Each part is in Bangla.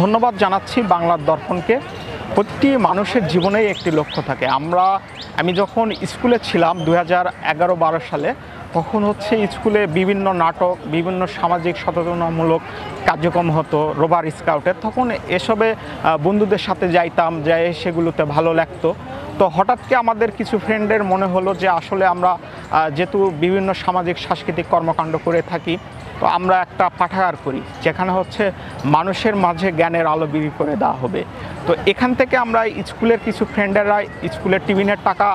ধন্যবাদ জানাচ্ছি বাংলার দর্পণকে। প্রতিটি মানুষের জীবনেই একটি লক্ষ্য থাকে। আমি যখন স্কুলে ছিলাম 2011-12 সালে, তখন স্কুলে বিভিন্ন নাটক, বিভিন্ন সামাজিক সচেতনামূলক কার্যক্রম হতো রোভার স্কাউটের। তখন এসবে বন্ধুদের সাথে যাইতাম, যাই সেগুলোতে ভালো লাগতো। তো হঠাৎ করে আমাদের কিছু ফ্রেন্ডের মনে হলো যে আসলে আমরা যেহেতু বিভিন্ন সামাজিক সাংস্কৃতিক কর্মকাণ্ড করে থাকি, তো আমরা একটা পাঠাগার করি যেখানে মানুষের মাঝে জ্ঞানের আলো বিলি করে দেওয়া হবে। তো এখান থেকে আমরা স্কুলের কিছু ফ্রেন্ডেরা স্কুলের টিফিনের টাকা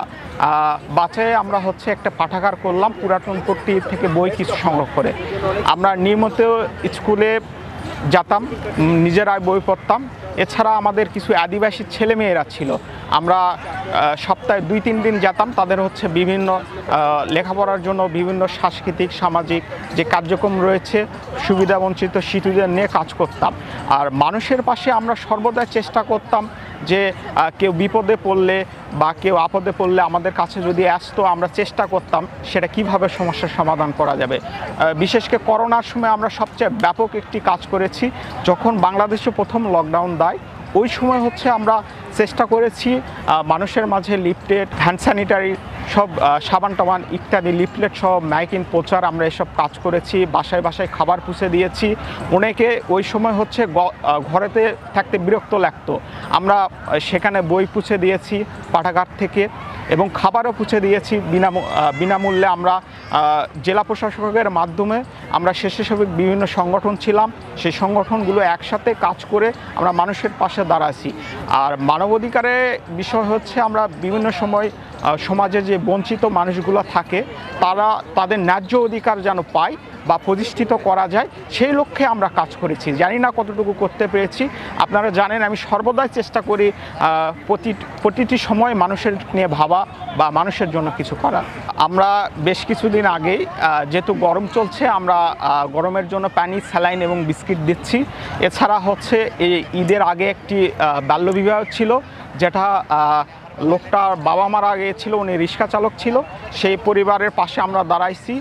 বাঁচায় আমরা একটা পাঠাগার করলাম, পুরাতন পট্টি থেকে বই কিছু সংগ্রহ করে। আমরা নিয়মিত স্কুলে যেতাম, নিজেরাই বই পড়তাম। এছাড়া আমাদের কিছু আদিবাসী ছেলেমেয়েরা ছিল, আমরা সপ্তাহে 2-3 দিন যেতাম। তাদের বিভিন্ন লেখাপড়ার জন্য বিভিন্ন সাংস্কৃতিক সামাজিক যে কার্যক্রম রয়েছে, সুবিধাবঞ্চিত শিশুদের নিয়ে কাজ করতাম। আর মানুষের পাশে আমরা সর্বদাই চেষ্টা করতাম যে কেউ বিপদে পড়লে বা কেউ আপদে পড়লে আমাদের কাছে যদি আসতো, আমরা চেষ্টা করতাম সেটা কিভাবে সমস্যার সমাধান করা যাবে। বিশেষ করে করোনার সময় আমরা সবচেয়ে ব্যাপক একটি কাজ করেছি। যখন বাংলাদেশে প্রথম লকডাউন দেয়, ওই সময় আমরা চেষ্টা করেছি মানুষের মাঝে লিফলেট, হ্যান্ড স্যানিটারি, সব সাবান টাবান ইত্যাদি লিফলেট সহ মাইকিং প্রচার, আমরা এসব কাজ করেছি। বাসায় বাসায় খাবার পৌঁছে দিয়েছি। অনেকে ওই সময় ঘরেতে থাকতে বিরক্ত লাগতো, আমরা সেখানে বই পৌঁছে দিয়েছি পাঠাগার থেকে, এবং খাবারও পৌঁছে দিয়েছি বিনামূল্যে। আমরা জেলা প্রশাসকের মাধ্যমে আমরা স্বেচ্ছাসেবক বিভিন্ন সংগঠন ছিলাম, সেই সংগঠনগুলো একসাথে কাজ করে আমরা মানুষের পাশে দাঁড়াচ্ছি। আর মানবাধিকারের বিষয় আমরা বিভিন্ন সময় সমাজে যে বঞ্চিত মানুষগুলো থাকে, তাদের ন্যায্য অধিকার যেন পায় বা প্রতিষ্ঠিত করা যায়, সেই লক্ষ্যে আমরা কাজ করেছি। জানি না কতটুকু করতে পেরেছি। আপনারা জানেন আমি সর্বদাই চেষ্টা করি প্রতিটি সময় মানুষের নিয়ে ভাবা বা মানুষের জন্য কিছু করা। আমরা বেশ কিছুদিন আগেই, যেহেতু গরম চলছে, আমরা গরমের জন্য পানি, স্যালাইন এবং বিস্কিট দিচ্ছি। এছাড়া এই ঈদের আগে একটি বাল্যবিবাহ ছিল, যেটা লোকটার বাবা মারা গিয়েছিল, উনি রিক্সা চালক ছিল। সেই পরিবারের পাশে আমরা দাঁড়াইছি,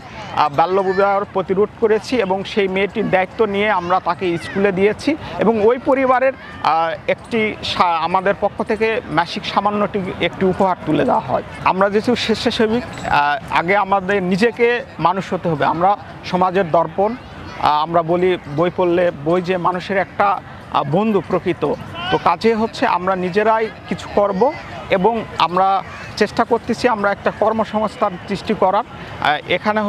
বাল্যবিবাহ প্রতিরোধ করেছি, এবং সেই মেয়েটির দায়িত্ব নিয়ে আমরা তাকে স্কুলে দিয়েছি। এবং ওই পরিবারের আমাদের পক্ষ থেকে মাসিক সামান্য একটি উপহার তুলে দেওয়া হয়। আমরা যেহেতু স্বেচ্ছাসেবী, আগে আমাদের নিজেকে মানুষ হতে হবে। আমরা সমাজের দর্পণ। আমরা বলি বই পড়লে বই যে মানুষের একটা বন্ধু প্রকৃত। তো কাজে আমরা নিজেরাই কিছু করব, এবং আমরা চেষ্টা করতেছি আমরা একটা কর্মসংস্থান সৃষ্টি করার। এখানে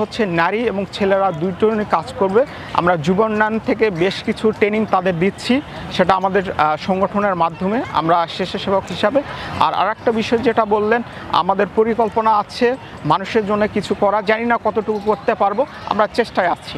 নারী এবং ছেলেরা দুইজনই কাজ করবে। আমরা যুব উন্নয়ন থেকে বেশ কিছু ট্রেনিং তাদের দিচ্ছি, সেটা আমাদের সংগঠনের মাধ্যমে আমরা স্বেচ্ছাসেবক হিসাবে। আর আরেকটা বিষয় যেটা বললেন, আমাদের পরিকল্পনা আছে মানুষের জন্য কিছু করা। জানি না কতটুকু করতে পারবো, আমরা চেষ্টায় আছি।